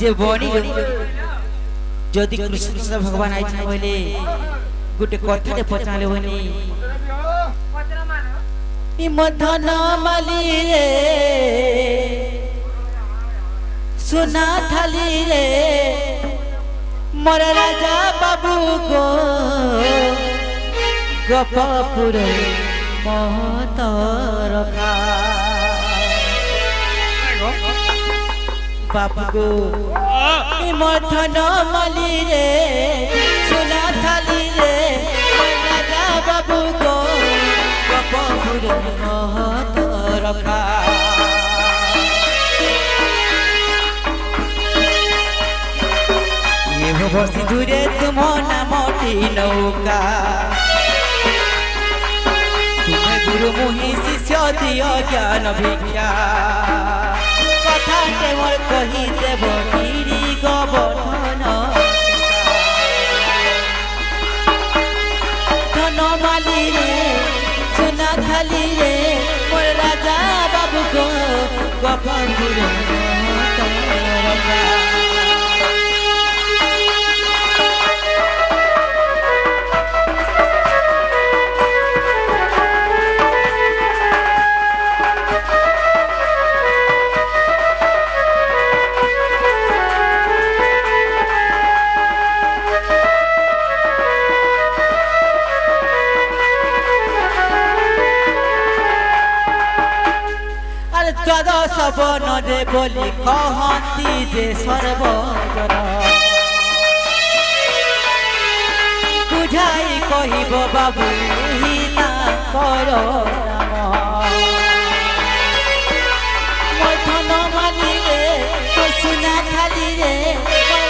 जे बनी जदि कृष्ण भगवान आई बोले गोटे कथा पचारे होनी मधन माली रे सुना थाली रे मोर राजा बाबू गो गोपपुर महतर बाबू गो मधन माली रे सुना थाली रे मोर राजा बाबू गो गोपपुर महतर बसी दूरे तुम नामटी नौका तुम्हें गुरु मुहि शिष्य दियो ज्ञान भिक्षा कथा के मोर कही देव गिरी गोवर्धन धन माली रे सुना थाली रे मोर राजा बाबू को गोपपुर द्वादश बन रे बोली कहती जे सर्वजन बुझाई कहब बाबू हिना कर मधन माली रे सुना थाली रे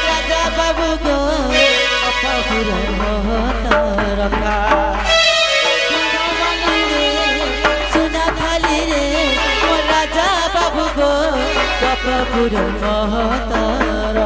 राजा बाबू गो गोपपुर महतर गोपपुर महतर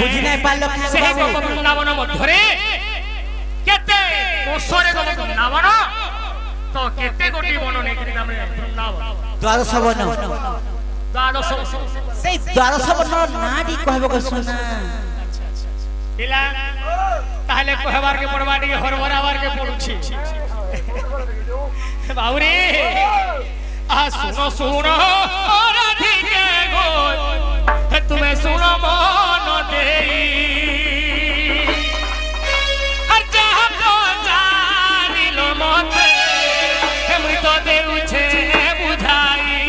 बुझी नहीं पालो से वृंदावन मध्यरे केते कोसरे वृंदावन तो केते गोटी बन नेकरी नाम वृंदावन द्वादश बन से द्वादश बन नाडी कहबो को सुना पिला ताहले कहबार के पड़बा डी हरबराबार के पडुछि बाउरे आ सुनो सुनो राधिके गो तुम्हें सुनो मन दे मत मृत देउछे बुझाई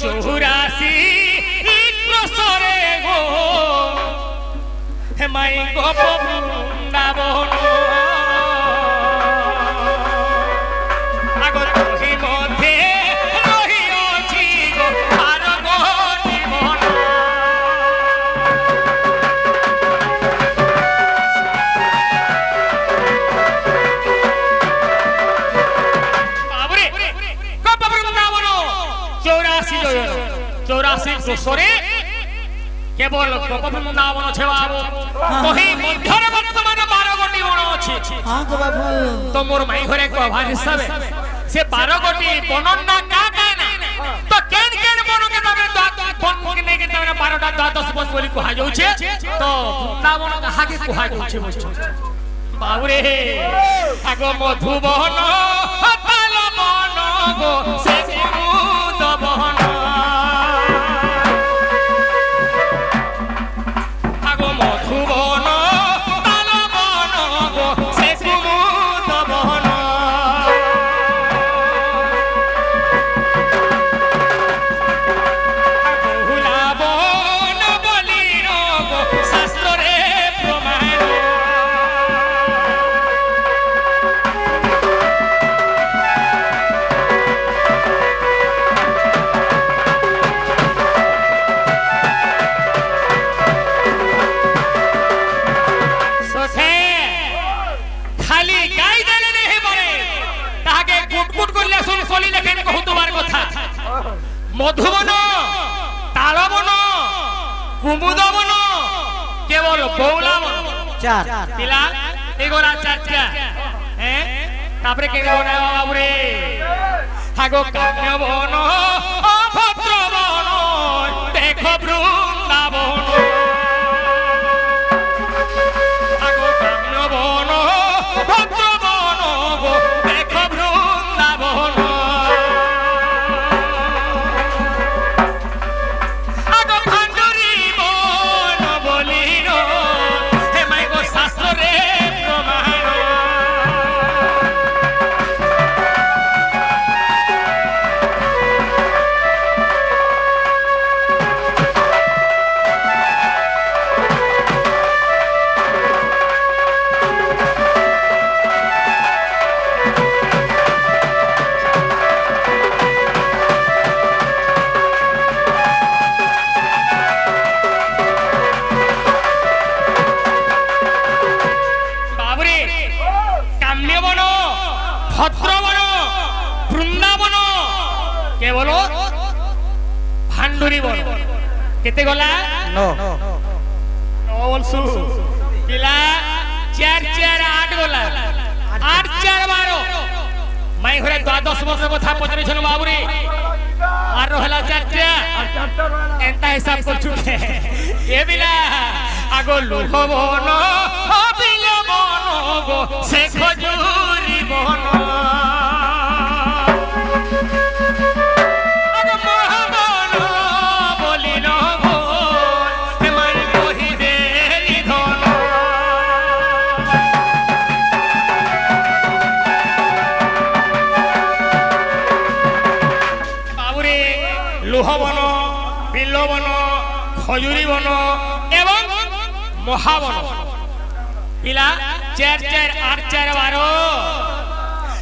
चौरासी प्रसरे गो माई गोपवृंदावन आगो तुही मध्य रहिअछि गो आर गोटी मन बाबरे गोपवृंदावन 84 प्रसरे केवल गोपवृंदावन छे बाबू तही मध्यरे वर्तमान 12 गोटी बन अछि हां गो बाबू तो मोर माई घरे को भार हिसाब से 12 गोटी बनना का काना तो केन केन बन के तमे बन के नै के तमे 12 टा 10 बन बोली कहा जाउ छे तो वृंदावन कहा के कहा जाउ छे बाबू रे आगो मधुबन ताल मन गो से मुद बहन मधुबन ताल मन गो से मुद बहन মধুবন তালবন কুমুদবন কেবল বৌলাবন চার পিলা এগুলা চারটা হ্যাঁ তারপরে কে বনা বাবু রে হাগো কাম্যবন অভদ্রবন দেখো বৃন্দাবন হাগো কাম্যবন ভদ্রবন গো দেখো বৃন্দাবন আগো ভান্ডুরি বন বলিল হে মাই গো শাস্ত্রে প্রমাণ ভদ্রবন বৃন্দাবন কেবল ভান্ডুরি বন কেতে গলা নো বলছু পিলা 4 4 8 গলা 8 4 12 মাই ঘরে দ্বাদশ বর্ষ কথা পচারিছন বাবুরে আর রহলা 4টা এন্তা হিসাব করছু এ বিলা আগো লুহবন অবিলবন গো সে খজুরি বন আগো মহাবন বলিল গো হেমাই কহিবে নিধন বাবুরে লুহবন বিলবন খজুরি বন এবং মহাবন পিলা 4 4 8 4 12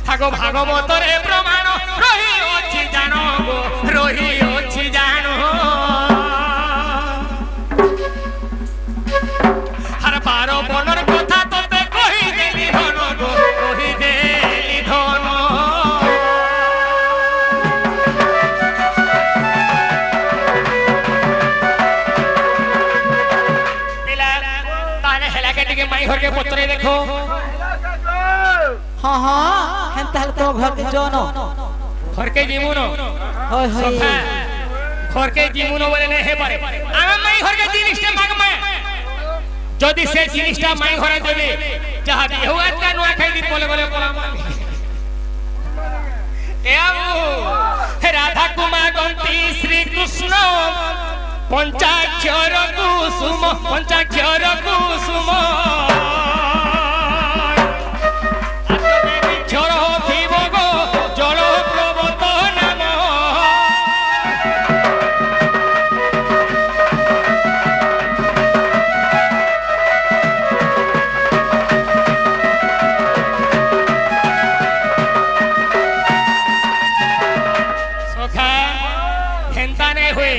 হাগো ভাগবতরে প্রমাণ রহি অছি জানো গো রহি অছি জানো আর 12 বনর কথা তোতে কহি দেলি ধন গো কহি দেলি ধন माई घर के पत्रे देखो हाँ हाँ हेंता तो घर के जोनो घर के जीमुनो होय होय घर के जीमुनो बोले नहीं है पारे आमे माई घर के जिनिसटा मागमे যদি সে জিনিসটা মাই ঘরে দেবে যাহা বিহু একটা নুয়া খাই দিত বলে বলে পলা এ আবু রাধা কুমার গন্তি শ্রী কৃষ্ণ পঞ্চাক্ষর কুসুম ঝড় থিব গো জল প্রবত নাম সখা হেন্তা নে হুয়ে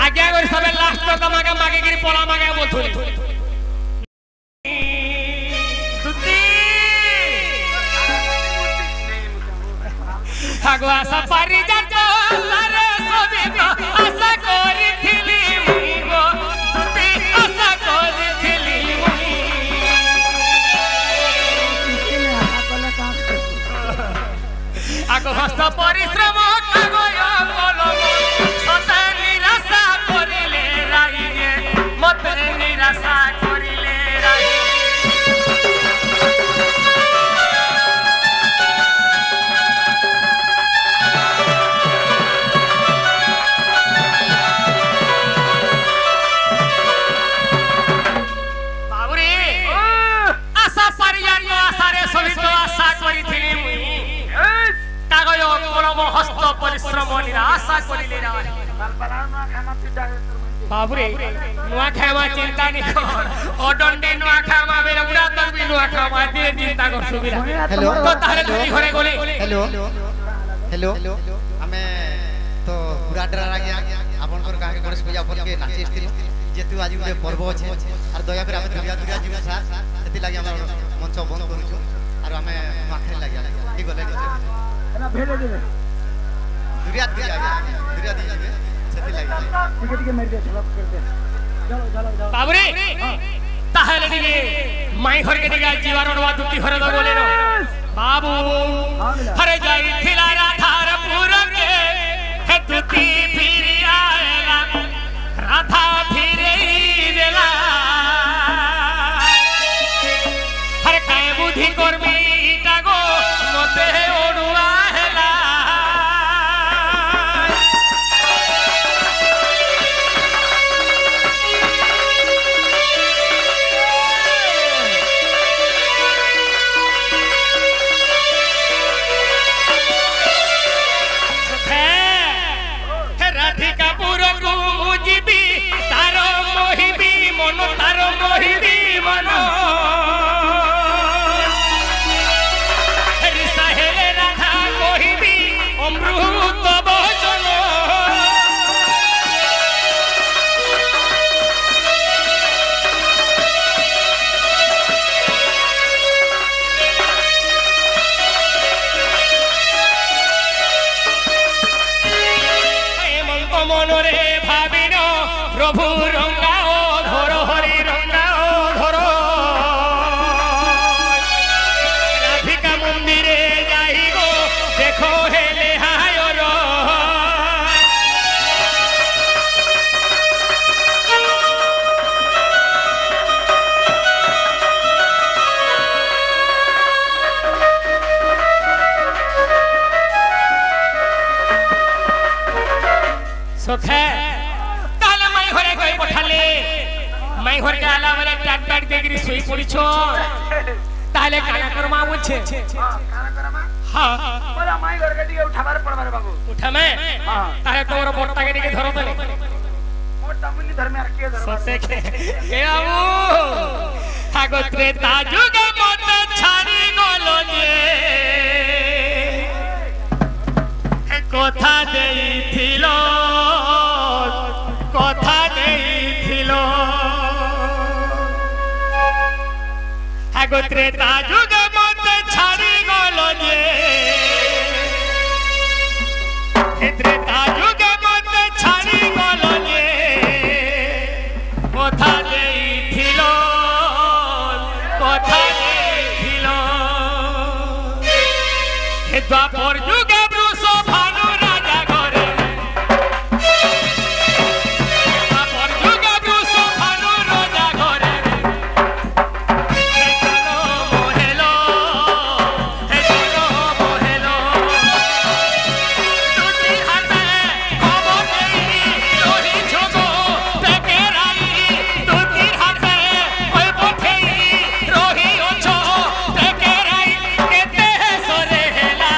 आज्ञा कर सबे लास्ट में तो मागे मागे गिरी पोला मागे बोलथुनी तुती हागो आशा पारी जातो सारे सबे तो आशा करिथिली मुई गो तुती आशा करिथिली मुई आगो हस्त परिश्रम कागो यो कलम सता निराशा करिले राई गे मते निराशा करिले राई बाबुरे आशा पारिजान आशा रे सहित आशा करिथिली मुई कागज कलम हस्त परिश्रम निराशा करिले राई बाबुरे नुआ खामा चिंता नहीं कर ओडंडे नुआ खामा बेरा बुरा तक भी नुआ खामा दे चिंता कर सुबिरा हेलो तो तारे तुई घरे गले हेलो हेलो हमें तो पूरा डरा गया आपन कर गाके गणेश पूजा बोल के नाची स्थिर जेतु आज गुटे पर्व अछि और दया कर हमें दुरिया दुरिया जीवन सा सेति लागि हम मंच बंद करू और हमें माखरे लागि ठीक गले ना भेले देबे दुरिया दुरिया दुरिया दीजिए सेति लागि टिके मेरे दे झलक कर दे चलो चलो चलो बाबुरे ताहले दिगे माई घर के दिगा जीवार ओडवा दुती घर द बोले रो बाबू हरे जाई थिला राधार पुर के हे दुती फिरी आएला राधा फिरे देला हरे काय बुद्धि करमी टागो मते ओडुआ हेला মনরে ভাবিন প্রভু রঙ্গাও ধর হরি রঙ্গাও ধর রাধিকা মন্দিরে যাই গো দেখো হেলে হায়র সখে তাহলে মাই ঘরে কই পঠালে মাই ঘর কে আলা বলে টাট টাট দেগরি শুই পড়িছ তাহলে কানা করমা বলছে কানা করামা হ্যাঁ বলা মাই ঘর কে দিকে উঠাবার পড়বার বাবু উঠামে হ্যাঁ তাহলে তোমার বটটাকে দিকে ধরো তাহলে মোর তামুলি ধর্মে আর কে ধরবা সতেকে হে আবু আগত্রে তাজুগে মত ছাড়ি গল যে কথা দেইছিল কথা দেইছিল আগত্রে তাজুগে মত ছাড়ি গল যে হেত্রে তাজুগে মত ছাড়ি গল যে কথা দেইছিল কথা দেইছিল হে দ্বাপর যুগে বৃষ ভানু রাজা ঘরে দ্বাপর যুগে বৃষ ভানু রাজা ঘরে হে চলো মোহেলো দুটি হাতে খবর নেই রহি ছোগো থেকে রাই দুটি হাতে ওই পথেই রহি অছ থেকে রাই কেতে সরে হেলা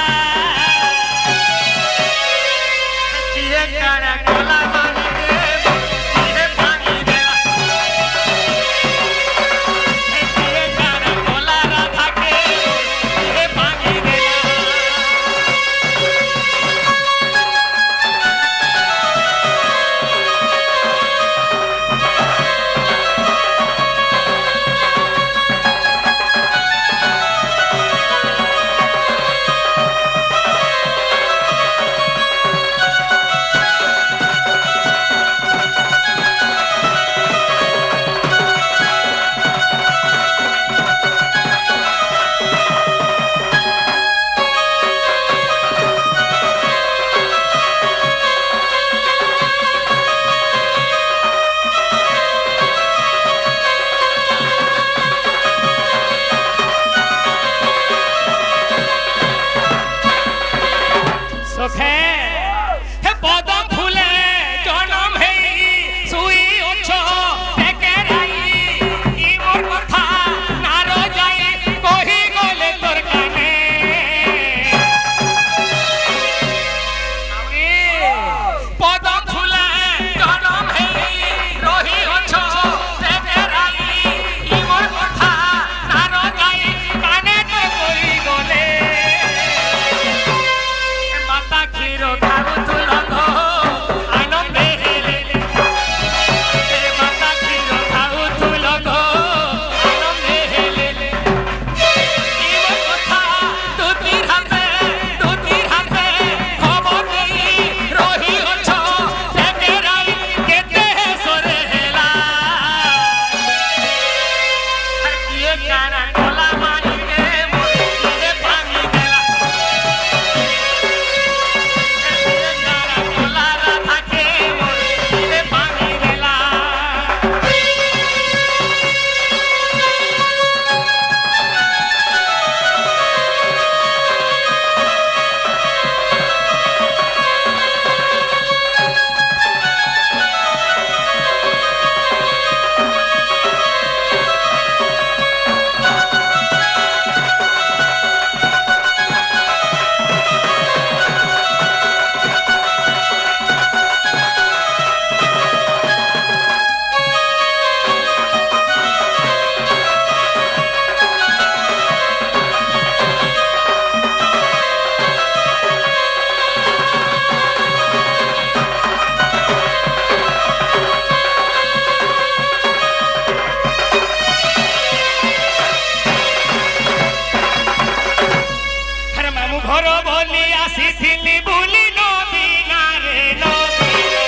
ঘর বলি আসিছিলি বুলি নবীনা রে নবীনা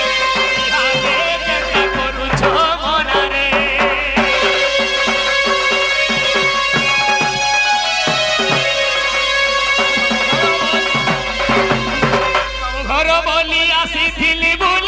কেনটা করুছ মনারে ঘর বলি আসিছিলি বুলি